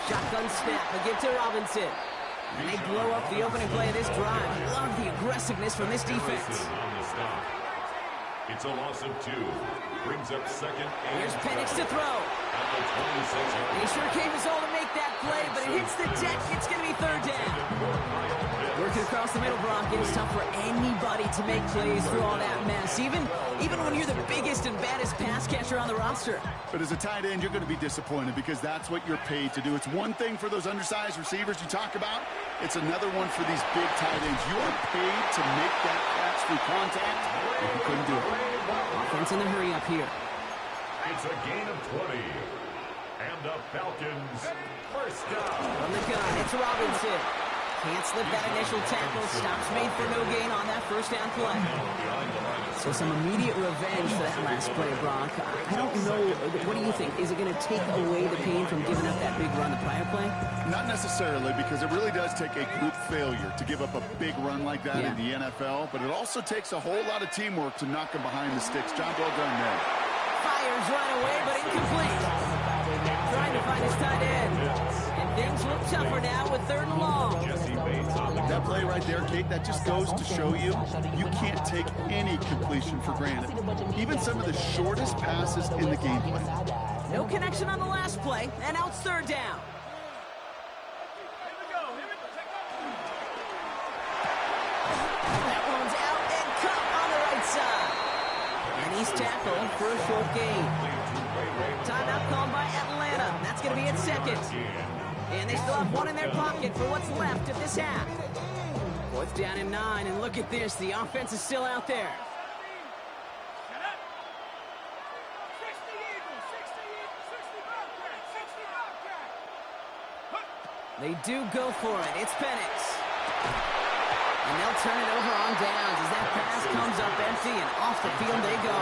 Shotgun snap, a give to Robinson. And they blow up the opening play of this drive. Love the aggressiveness from this defense. It's a loss of 2. Brings up second. Here's Penix to throw. At the 26. He sure gave us all to make that play, but it hits the deck. It's going to be third down. Working across the middle, Brock. It's tough for anybody to make plays through all that mess, even when you're the biggest and baddest pass catcher on the roster. But as a tight end, you're going to be disappointed because that's what you're paid to do. It's one thing for those undersized receivers you talk about. It's another one for these big tight ends. You're paid to make that catch through contact, and you couldn't do it. Offense in the hurry up here. It's a gain of 20. And the Falcons first down. From the gun, it's Robinson. Can't slip that initial tackle. Stops made for no gain on that first down play. So some immediate revenge for that last play, Brock. I don't know. What do you think? Is it going to take away the pain from giving up that big run the prior play? Not necessarily, because it really does take a group failure to give up a big run like that in the NFL. But it also takes a whole lot of teamwork to knock them behind the sticks. Job well done there. Fires right away, but incomplete. Trying to find his tight end. And things look tougher now with 3rd and long. That play right there, Kate, that just goes to show you can't take any completion for granted. Even some of the shortest passes in the game plan. No connection on the last play, and now it's 3rd down. That one's out and cut on the right side. And he's tackled for a short gain. Timeout called by Atlanta. That's going to be at 2nd. And they still have 1 in their pocket for what's left of this half. 4th down and 9, and look at this. The offense is still out there. They do go for it. It's Penix. And they'll turn it over on downs as that pass comes up empty, and off the field they go.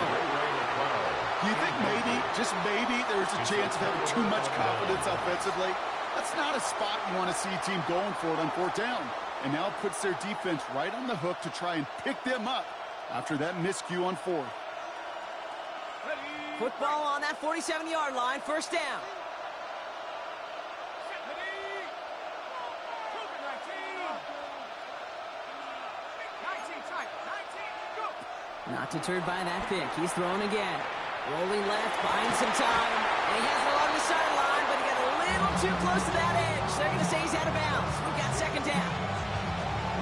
Do you think maybe, just maybe, there's a chance of having too much confidence offensively? That's not a spot you want to see a team going for it on 4th down. And now it puts their defense right on the hook to try and pick them up after that miscue on 4th. Football on that 47-yard line, 1st down. Not deterred by that pick. He's throwing again. Rolling left, buying some time. And he has it along the sideline, but he got a little too close to that edge. They're going to say he's out of bounds. We've got 2nd down.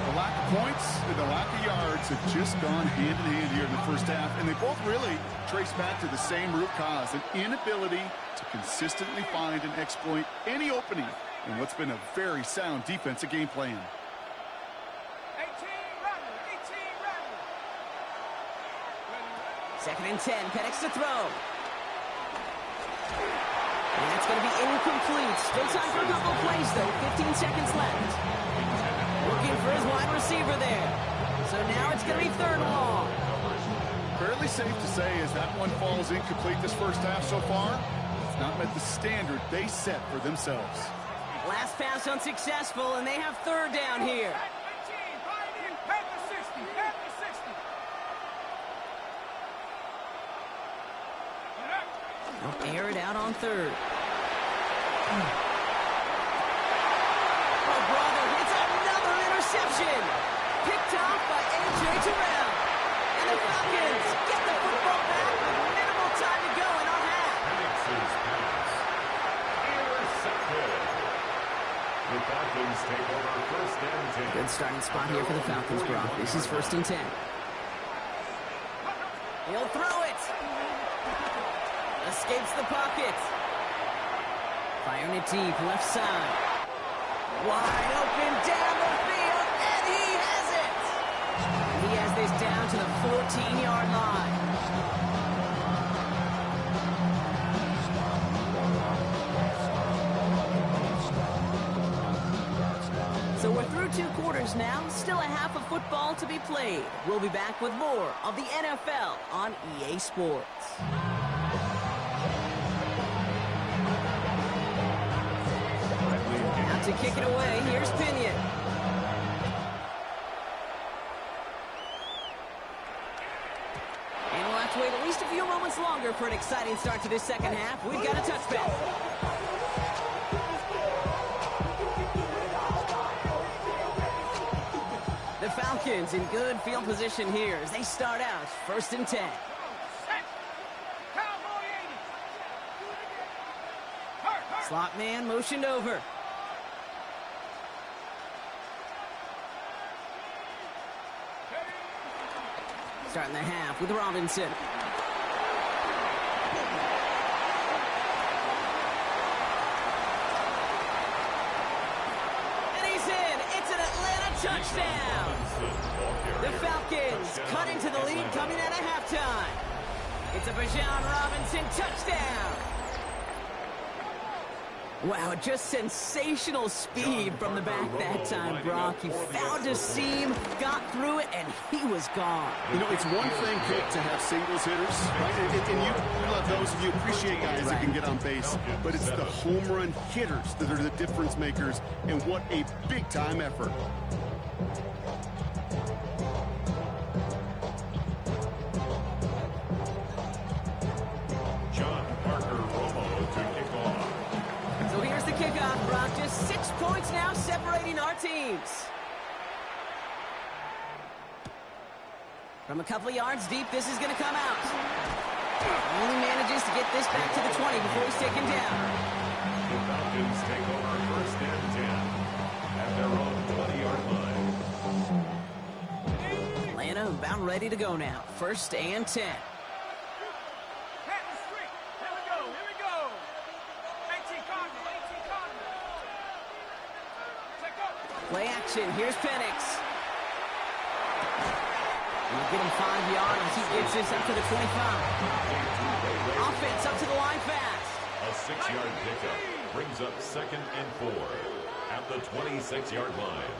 The lack of points and the lack of yards have just gone hand in hand here in the first half, and they both really trace back to the same root cause, an inability to consistently find and exploit any opening in what's been a very sound defensive game plan. 2nd and 10, Penix to throw. And that's going to be incomplete. Still time for a couple plays, though. 15 seconds left. Looking for his wide receiver there. So now it's going to be 3rd and long. Fairly safe to say as that one falls incomplete this first half so far, it's not met the standard they set for themselves. Last pass unsuccessful, and they have 3rd down here. They'll air it out on 3rd. Oh, brother, it's another interception. Picked off by A.J. Terrell. And the Falcons get the football back with minimal time to go in our half. Penix's pass. Intercepted. The Falcons take over 1st and 10. Good starting spot here for the Falcons, Brock. This is 1st and 10. He'll throw it. Escapes the pocket. Firing it deep, left side. Wide open down the field, and he has it. He has this down to the 14-yard line. So we're through 2 quarters now. Still a half of football to be played. We'll be back with more of the NFL on EA Sports. To kick it away, here's Pinion. And we'll have to wait at least a few moments longer for an exciting start to this 2nd half. We've got a touchback. Falcons in good field position here as they start out 1st and 10. Slot man motioned over. Starting the half with Robinson. And he's in. It's an Atlanta touchdown. The Falcons cut into the lead coming out of halftime. It's a Bijan Robinson touchdown. Wow, just sensational speed from the back that time, Brock. He found a seam, got through it, and he was gone. You know, it's one thing, Kate, to have singles hitters, right? And you love those of you appreciate guys that can get on base. But it's the home run hitters that are the difference makers, and what a big-time effort. Kickoff, Brock. Just 6 points now separating our teams. From a couple of yards deep, this is going to come out. Only manages to get this back to the 20 before he's taken down. The Falcons take over 1st and 10 at their own 20-yard line. Atlanta about ready to go now. 1st and 10. Play action. Here's Penix. He'll get him 5 yards. He gets this up to the 25. Offense up to the line fast. A 6-yard pickup brings up 2nd and 4 at the 26-yard line.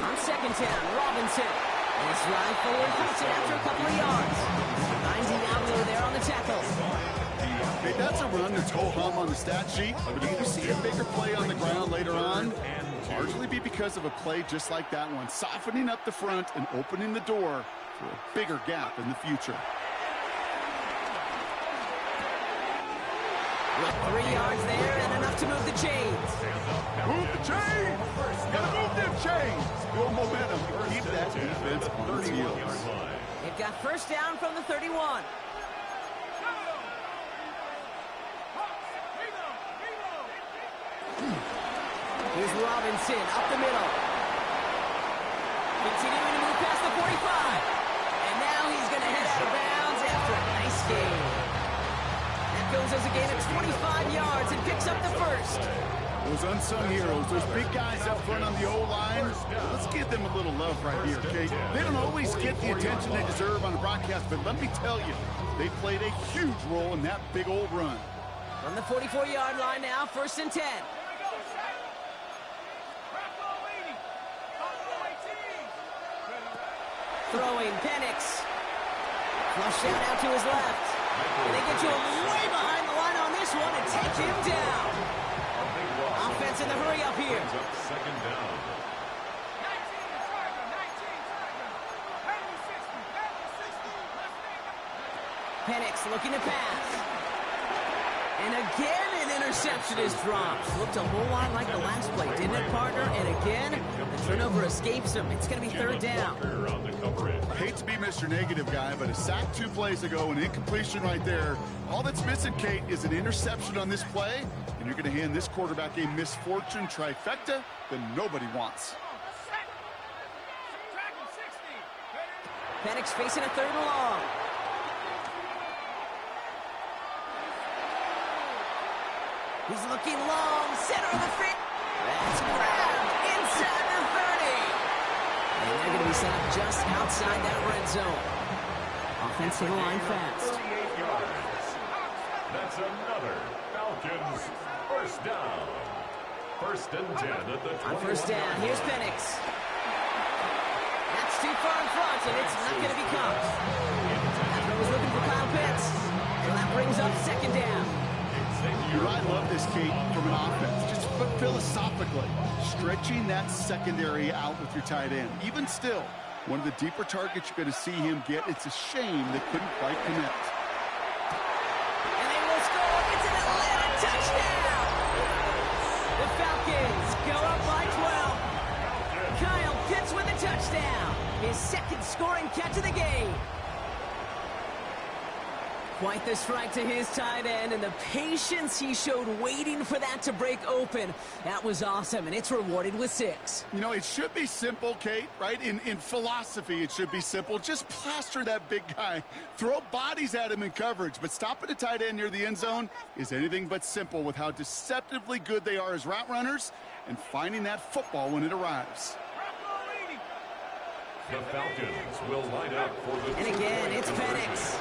On 2nd down, Robinson. And it's right forward, puts it after a couple of yards. Finds Diablo there on the tackle. Hey, that's a run that's ho-hum on the stat sheet, but you see a bigger play on the ground later on, largely be because of a play just like that one, softening up the front and opening the door for a bigger gap in the future. With 3 yards there and enough to move the chains. Move the chains! Gotta move them chains! Build momentum. Keep that defense on its heels. They've got 1st down from the 31. Here's Robinson up the middle. Continuing to move past the 45. And now he's going to head out of bounds after a nice gain. That goes as a gain of 25 yards and picks up the 1st. Those unsung heroes, those big guys up front on the O-line, let's give them a little love right here, okay? They don't always get the attention they deserve on the broadcast, but let me tell you, they played a huge role in that big old run. From the 44-yard line now, 1st and 10. Throwing Penix. Flushed out to his left. And they get you way behind the line on this one and take him down. Offense in the hurry up here. 2nd down. Penix looking to pass. And again, an interception is dropped. Looked a whole lot like the last play, didn't it, partner? And again, the turnover escapes him. It's going to be 3rd down. I hate to be Mr. Negative guy, but a sack 2 plays ago, an incompletion right there. All that's missing, Kate, is an interception on this play, and you're going to hand this quarterback a misfortune trifecta that nobody wants. Penix facing a 3rd and long. He's looking long, center of the field. That's grabbed inside the 30. And they're going to be set up just outside that red zone. Offense in the line fast. 38 yards. That's another Falcons 1st down. 1st and 10 at the 21. On 1st down, here's Penix. That's too far in front, and it's not going to be caught. After was looking for Kyle Pitts. And that brings up 2nd down. I love this, Kate, from an offense. Just philosophically, stretching that secondary out with your tight end. Even still, one of the deeper targets you're going to see him get. It's a shame they couldn't quite connect. And they will score. It's an Atlanta touchdown. The touchdown. His second scoring catch of the game. Quite the strike to his tight end, and the patience he showed waiting for that to break open. That was awesome, and it's rewarded with 6. You know, it should be simple, Kate, right? In philosophy, it should be simple. Just plaster that big guy. Throw bodies at him in coverage, but stopping a tight end near the end zone is anything but simple with how deceptively good they are as route runners and finding that football when it arrives. The Falcons will line up for the... And again, it's Penix.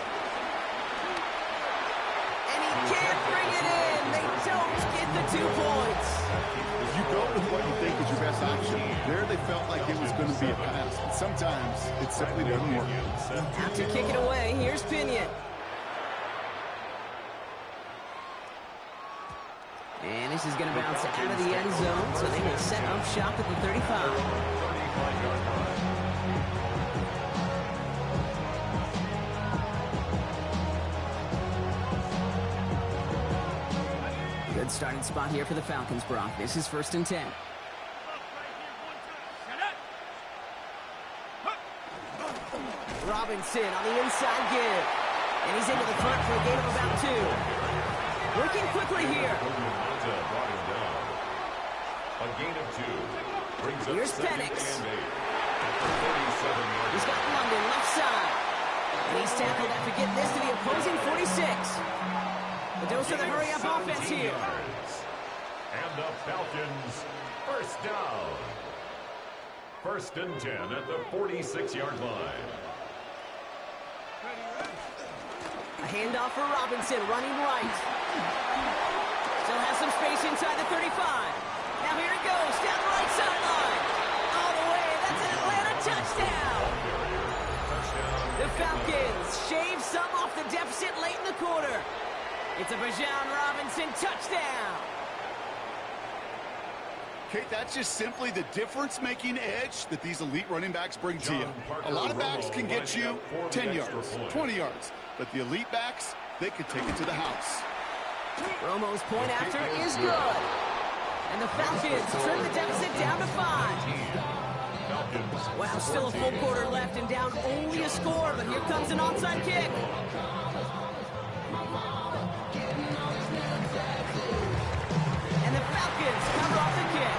Can't bring it in. They don't get the 2 points. You go with what you think is your best option. There they felt like it was going to be a pass. And sometimes it simply doesn't work. Out to kick it away. Here's Pinion. And this is going to bounce out of the end zone, so they will set up shop at the 35. Good starting spot here for the Falcons, Brock. This is 1st and 10. Robinson on the inside give. And he's into the front for a gain of about 2. Working quickly here. A gain of 2. Brings up Here's Penix. He's got London left side. And he's tackled after getting this to the opposing 46. The dose of the hurry-up offense here. And the Falcons, 1st down. 1st and 10 at the 46-yard line. A handoff for Robinson, running right. Still has some space inside the 35. Now here he goes, down the right sideline. All the way, that's an Atlanta touchdown. The Falcons shave some off the deficit late in the quarter. It's a Bijan Robinson touchdown. Kate, that's just simply the difference-making edge that these elite running backs bring to you. A lot of backs can get you 10 yards, 20 yards, but the elite backs, they could take it to the house. Romo's point after is good. And the Falcons trim the deficit down to 5. Wow, still a full quarter left and down only a score, but here comes an onside kick. And the Falcons cover off the kick.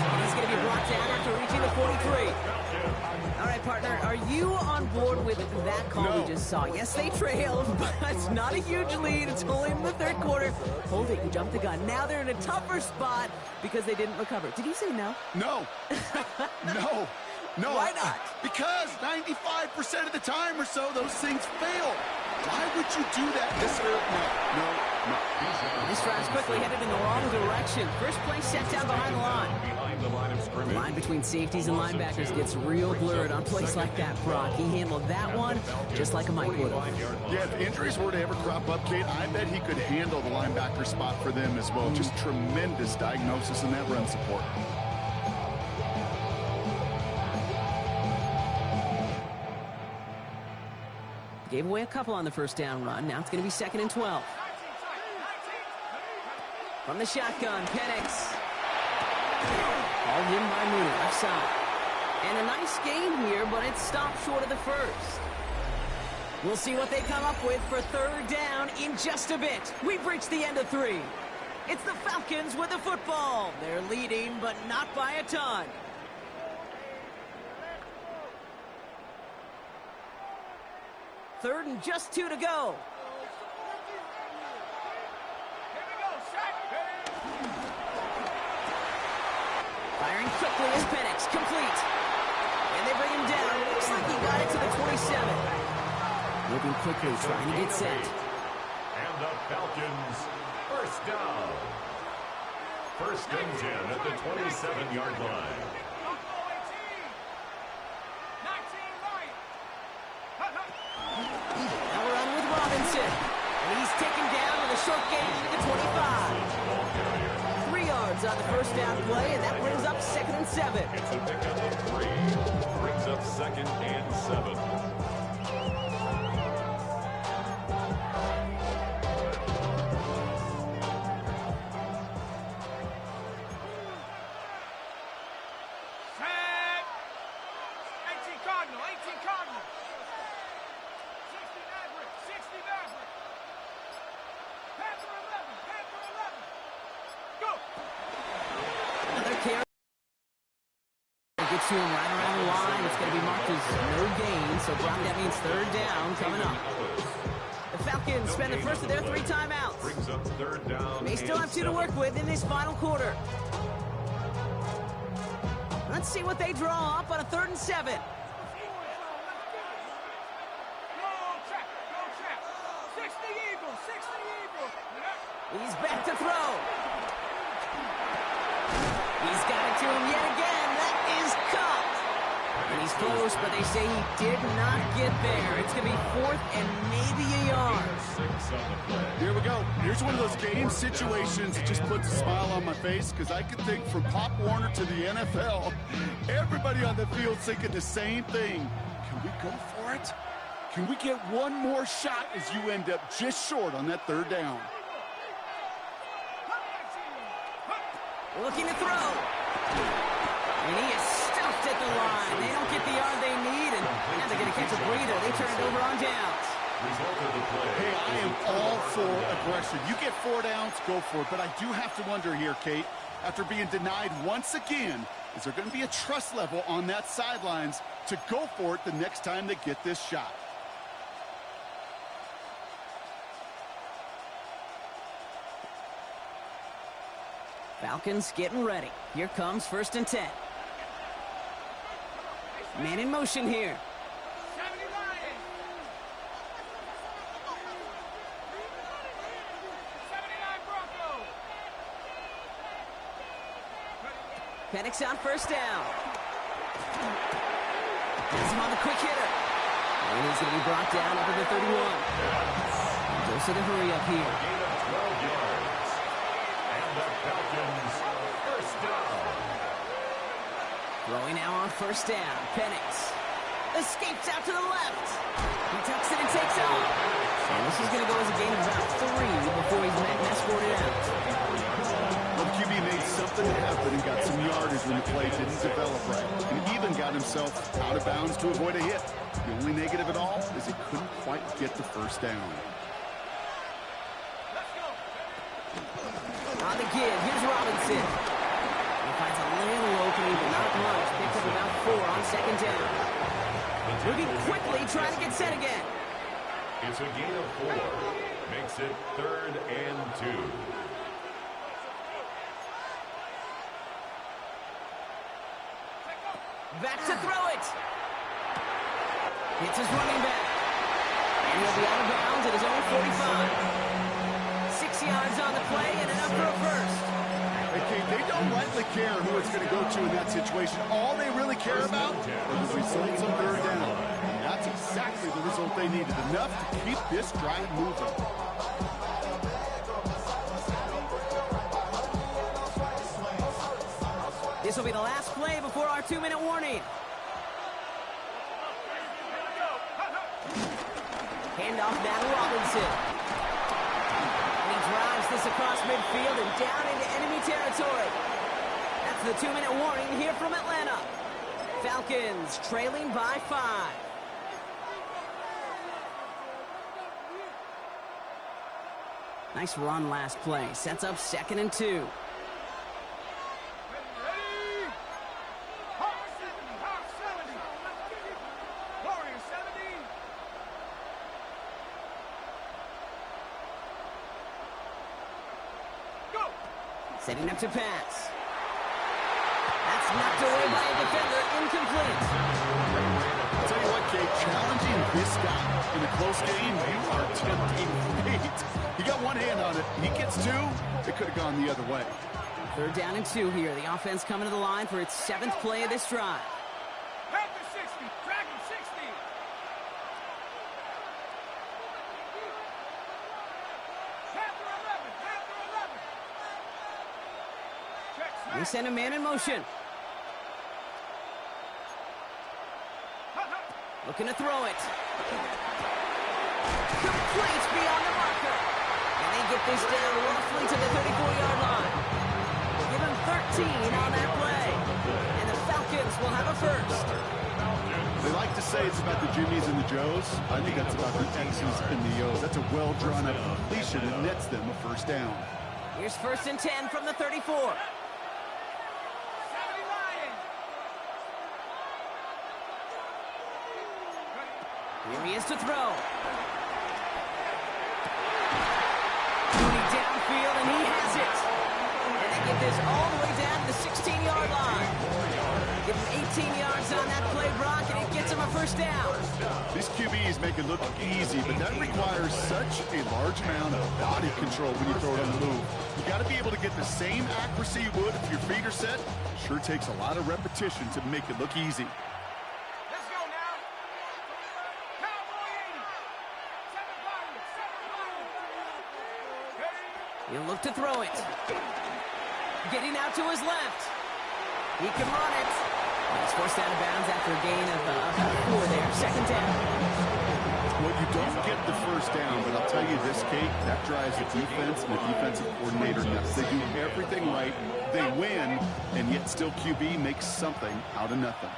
And he's going to be brought down after reaching the 43. All right, partner, are you on board with that call we just saw? Yes, they trailed, but it's not a huge lead. It's only in the 3rd quarter. Hold it, you jumped the gun. Now they're in a tougher spot because they didn't recover. Did you say no? No. No. No. Why not? Because 95% of the time or so, those things fail. Why would you do that this early? No. This drive's quickly headed in the wrong direction. First play set down behind the line. Behind the line of scrimmage. The line between safeties and linebackers gets real blurred on plays like that, Brock. He handled that one just like a Mike would have. Yeah, if injuries were to ever crop up, Kate, I bet he could handle the linebacker spot for them as well. Just tremendous diagnosis in that run support. Gave away a couple on the first down run. Now it's going to be 2nd and 12. From the shotgun, Penix. Hauled in by Mooney, left side. And a nice gain here, but it stopped short of the first. We'll see what they come up with for 3rd down in just a bit. We've reached the end of 3. It's the Falcons with the football. They're leading, but not by a ton. Third and just 2 to go. Firing quickly is Penix, complete. And they bring him down. Looks like he got it to the 27. Moving quickly, trying to get set. And the Falcons, 1st down. 1st and 10 at the 27-yard line. Now we're on with Robinson. And he's taken down with a short gain to the 25. 3 yards on the first down play, and that brings up 2nd and 7. It's a pickup of 3. Brings up 2nd and 7. to him right around the line. It's going to be marked as no gain, so Brock, that means third down coming up. The Falcons spend the first of their 3 timeouts. Brings up third down. They still have 2 to work with in this final quarter. Let's see what they draw up on a 3rd and 7. He's back to throw. He's got it to him yet again. That is caught. And he's close, but they say he did not get there. It's going to be 4th and maybe a yard. Here we go. Here's one of those game situations that just puts a smile on my face, because I can think from Pop Warner to the NFL, everybody on the field thinking the same thing. Can we go for it? Can we get one more shot as you end up just short on that 3rd down? Looking to throw. And he is stuffed at the line. They don't get the yard they need, and now they're going to catch a breather. They turn it over on downs. Hey, I am all for aggression. You get 4 downs, go for it. But I do have to wonder here, Kate, after being denied once again, is there going to be a trust level on that sidelines to go for it the next time they get this shot? Falcons getting ready. Here comes 1st and 10. Man in motion here. Penix on 1st down. Has him on the quick hitter. And he's going to be brought down over the 31. Goes to the hurry up here. Gain of 12 yards. And the Falcons first down. Throwing now on 1st down. Penix escapes out to the left. He tucks it and takes off. And this is going to go as a gain of about 3 before he's met and escorted out. Well, the QB made something happen and got some yardage when the play didn't develop right. And even got himself out of bounds to avoid a hit. The only negative at all is he couldn't quite get the 1st down. On the give, here's Robinson. He finds a little opening, but not much. Picks up about 4 on 2nd down. Moving quickly, trying to get set again. It's a gain of 4. Makes it 3rd and 2. Back to throw it. Hits his running back. And he'll be out of bounds at his own 45. 6 yards on the play and enough for a first. Okay, they don't likely care who it's going to go to in that situation. All they really care about are the results of 3rd down. And that's exactly the result they needed. Enough to keep this drive moving. This will be the last play before our 2-minute warning. Handoff now to Robinson. And he drives this across midfield and down into enemy territory. That's the 2-minute warning here from Atlanta. Falcons trailing by 5. Nice run last play. Sets up 2nd and 2. Setting up to pass. That's knocked away by a defender. Incomplete. I'll tell you what, Kate, challenging this guy in a close game, you are tempting fate. He got one hand on it. He gets 2. It could have gone the other way. 3rd down and 2 here. The offense coming to the line for its 7th play of this drive. Panther 60. Dragon 60. Panther 11. Panther 11. They send a man in motion. Looking to throw it. Complete beyond the marker. And they get this down roughly to the 34-yard line. We'll give him 13 on that play. And the Falcons will have a first. They like to say it's about the Jimmies and the Joes. I think that's about the X's and the O's. That's a well-drawn-up completion that nets them a 1st down. Here's 1st and 10 from the 34. Here he is to throw. Mooney downfield, and he has it. And they get this all the way down to the 16-yard line. Give him 18 yards on that play, Brock, and it gets him a first down. These QBs make it look easy, but that requires such a large amount of body control when you throw it on the move. You got to be able to get the same accuracy you would if your feet are set. Sure takes a lot of repetition to make it look easy. Let's go now. Cowboy 80. He'll look to throw it. Getting out to his left. He can run it. He's forced out of bounds after a gain of about 4 there. Second down. Well, you don't get the first down, but I'll tell you this, Kate, that drives the defense and the defensive coordinator nuts. They do everything right. They win, and yet still QB makes something out of nothing.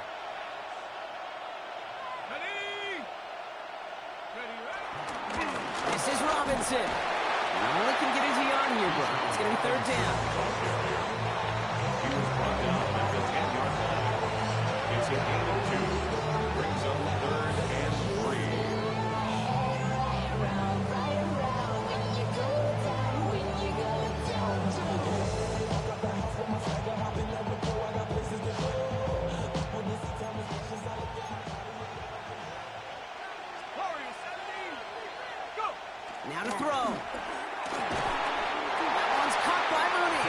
This is Robinson. Only can get his yard here, bro. It's going to be third down. He was brought down at the 10-yard line. It's a gain of 2. Brings up third and 3. Warriors 17. Go. Now to throw. That one's caught by Mooney.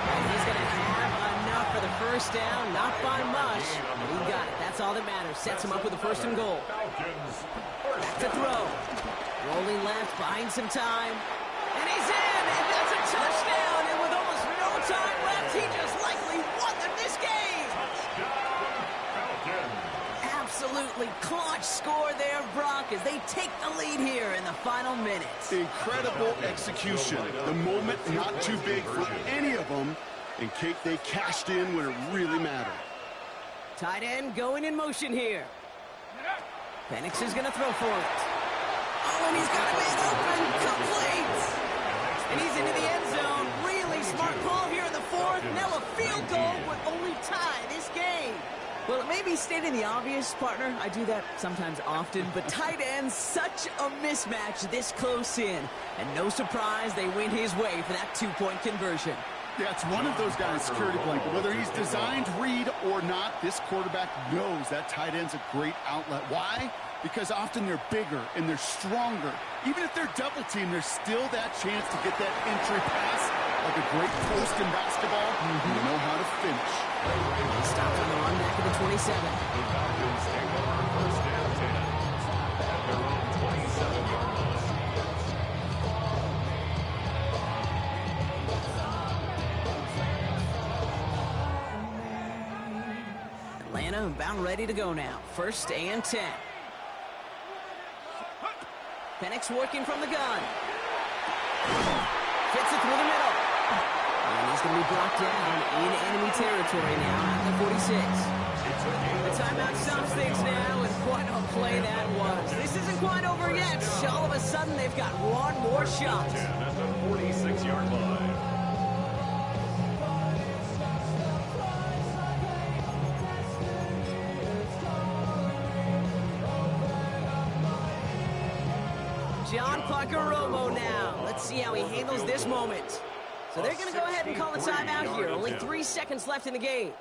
And he's going to have enough for the first down. Not by much, but he got it. That's all that matters. Sets him up with a first and goal. Falcons, Back to throw. Rolling left, buying some time. And he's in! And that's a touchdown! And with almost no time left, he just likely won them this game! Falcons. Absolutely clutch score there, Brock, as they take the lead here in the final minutes. Incredible execution. The moment not too big for any of them. And Kate, they cashed in when it really mattered. Tight end going in motion here. Penix is going to throw for it. Oh, and he's got a big open, complete! And he's into the end zone. Really smart call here in the fourth. Now a field goal would only tie this game. Well, it may be stating the obvious, partner. I do that sometimes often, but tight ends, such a mismatch this close in. And no surprise, they win his way for that two-point conversion. Yeah, it's one of those guys' security blanket. Whether he's designed read or not, this quarterback knows that tight end's a great outlet. Why? Because often they're bigger and they're stronger. Even if they're double-teamed, there's still that chance to get that entry pass. Like a great post in basketball, you know how to finish. He stopped on the run back at the 27. The Falcons take over first and 10 at their own 27-yard line. Atlanta about ready to go now. First and 10. Penix working from the gun. Fits it through the middle. And he's going to be brought down in enemy territory now at the 46. The timeout stops things now, and what a play that was. This isn't quite over yet. All of a sudden, they've got one more shot. 10 at the 46-yard line. John Romo now. Let's see how he handles this moment. So they're going to go ahead and call a timeout here. Only 3 seconds left in the game.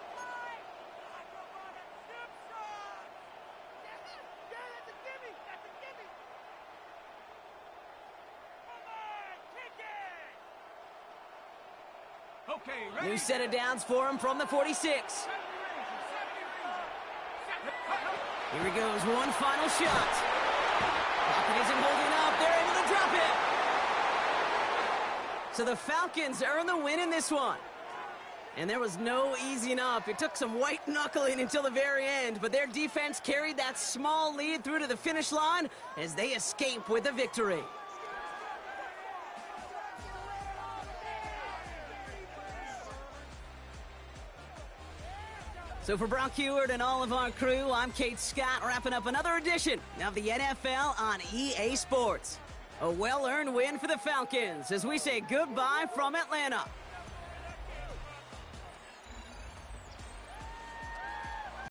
Okay, New set of downs for him from the 46. Here he goes, one final shot. Pocket isn't holding up. They're able to drop it. So the Falcons earn the win in this one. And there was no easing up. It took some white knuckling until the very end, but their defense carried that small lead through to the finish line as they escape with a victory. So for Brock Heward and all of our crew, I'm Kate Scott, wrapping up another edition of the NFL on EA Sports. A well-earned win for the Falcons as we say goodbye from Atlanta.